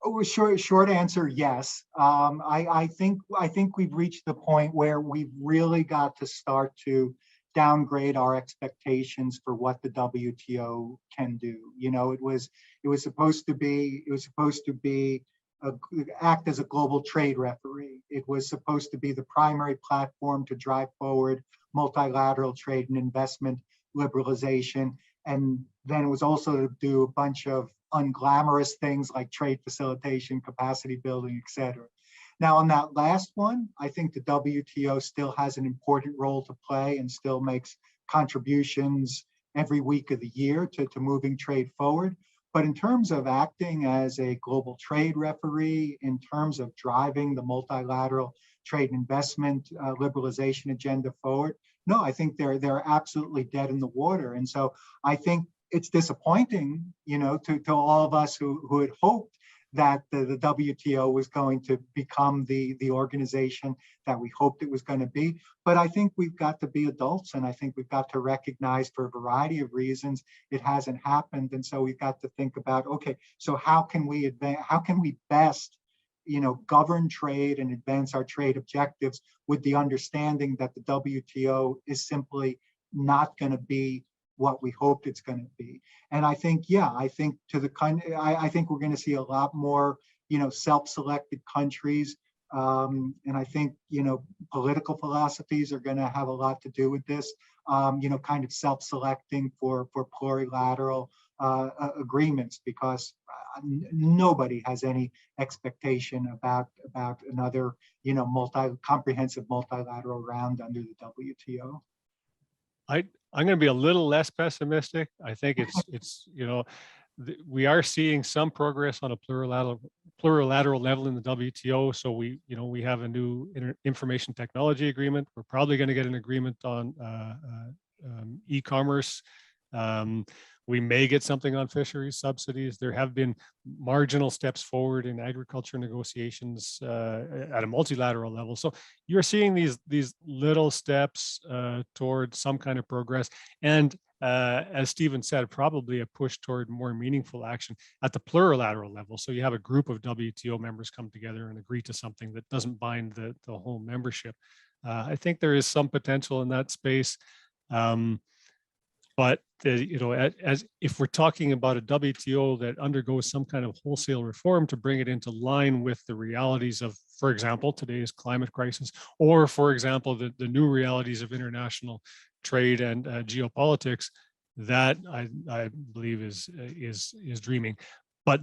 Oh, short answer, yes. I think we've reached the point where we've really got to start to downgrade our expectations for what the WTO can do. It was supposed to be act as a global trade referee. It was supposed to be the primary platform to drive forward multilateral trade and investment liberalization. And then it was also to do a bunch of unglamorous things like trade facilitation, capacity building, et cetera. Now, on that last one, I think the WTO still has an important role to play and still makes contributions every week of the year to moving trade forward. But in terms of acting as a global trade referee, in terms of driving the multilateral trade and investment liberalization agenda forward, no, I think they're absolutely dead in the water. And so I think it's disappointing, to all of us who had hoped that the WTO was going to become the organization that we hoped it was going to be. But I think we've got to be adults, and I think we've got to recognize, for a variety of reasons, it hasn't happened. And so we've got to think about, okay, so how can we best govern trade and advance our trade objectives with the understanding that the WTO is simply not going to be what we hoped it's going to be. And I think, I think I think we're going to see a lot more, self-selected countries. And I think, political philosophies are going to have a lot to do with this, kind of self-selecting for plurilateral agreements, because nobody has any expectation about another, comprehensive multilateral round under the WTO. I'm going to be a little less pessimistic. I think we are seeing some progress on a plurilateral level in the WTO. So we have a new information technology agreement. We're probably going to get an agreement on e-commerce. We may get something on fisheries subsidies. There have been marginal steps forward in agriculture negotiations at a multilateral level. So you're seeing these little steps toward some kind of progress. And as Stephen said, probably a push toward more meaningful action at the plurilateral level. So you have a group of WTO members come together and agree to something that doesn't bind the whole membership. I think there is some potential in that space. But as if we're talking about a WTO that undergoes some kind of wholesale reform to bring it into line with the realities of, for example, today's climate crisis, or for example, the new realities of international trade and geopolitics, that I believe is dreaming. But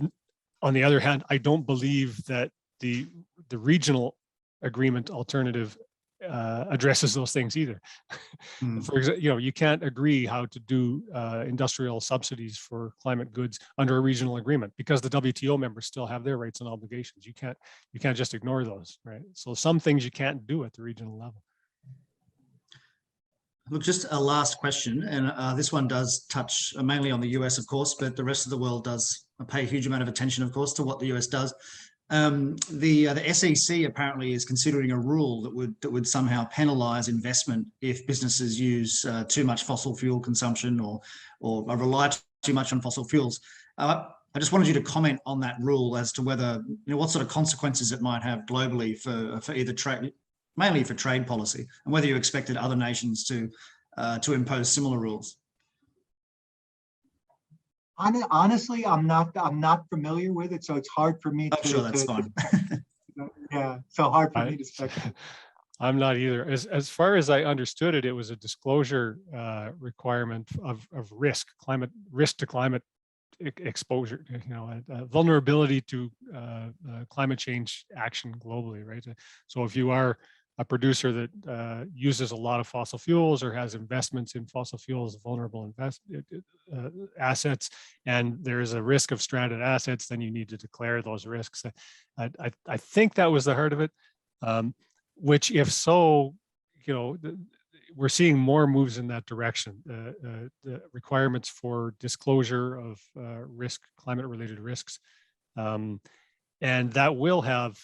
on the other hand, I don't believe that the regional agreement alternative addresses those things either. For example, you can't agree how to do industrial subsidies for climate goods under a regional agreement because the WTO members still have their rights and obligations. You can't just ignore those, right? So some things you can't do at the regional level. Look, just a last question, and this one does touch mainly on the US, of course, but the rest of the world does pay a huge amount of attention, of course, to what the US does. The SEC apparently is considering a rule that would somehow penalise investment if businesses use too much fossil fuel consumption or rely too much on fossil fuels. I just wanted you to comment on that rule as to whether, what sort of consequences it might have globally for either trade, mainly for trade policy, and whether you expected other nations to impose similar rules. Honestly, I'm not familiar with it, so it's hard for me to. Sure, that's fine. Yeah, so hard for me to speculate. I'm not either. As far as I understood it, it was a disclosure requirement of risk to climate exposure, vulnerability to climate change action globally, right? So if you are a producer that uses a lot of fossil fuels or has investments in fossil fuels, vulnerable assets, and there is a risk of stranded assets, then you need to declare those risks. I think that was the heart of it, which if so, we're seeing more moves in that direction. The requirements for disclosure of climate-related risks, and that will have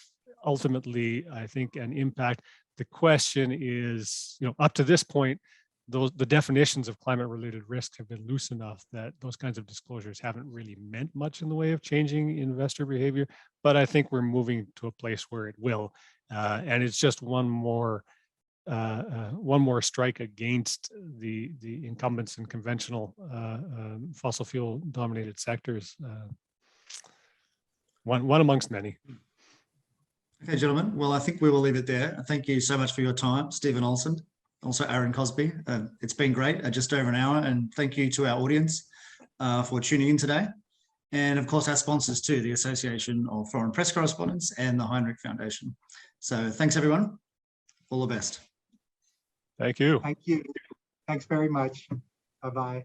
ultimately, I think, an impact. The question is, up to this point, the definitions of climate-related risks have been loose enough that those kinds of disclosures haven't really meant much in the way of changing investor behavior. But I think we're moving to a place where it will, and it's just one more strike against the incumbents in conventional fossil fuel dominated sectors. One amongst many. Okay, gentlemen. Well, I think we will leave it there. Thank you so much for your time, Stephen Olsen, also Aaron Crosby. It's been great, just over an hour. And thank you to our audience for tuning in today. And of course, our sponsors too, the Association of Foreign Press Correspondents and the Hinrich Foundation. So thanks, everyone. All the best. Thank you. Thank you. Thanks very much. Bye-bye.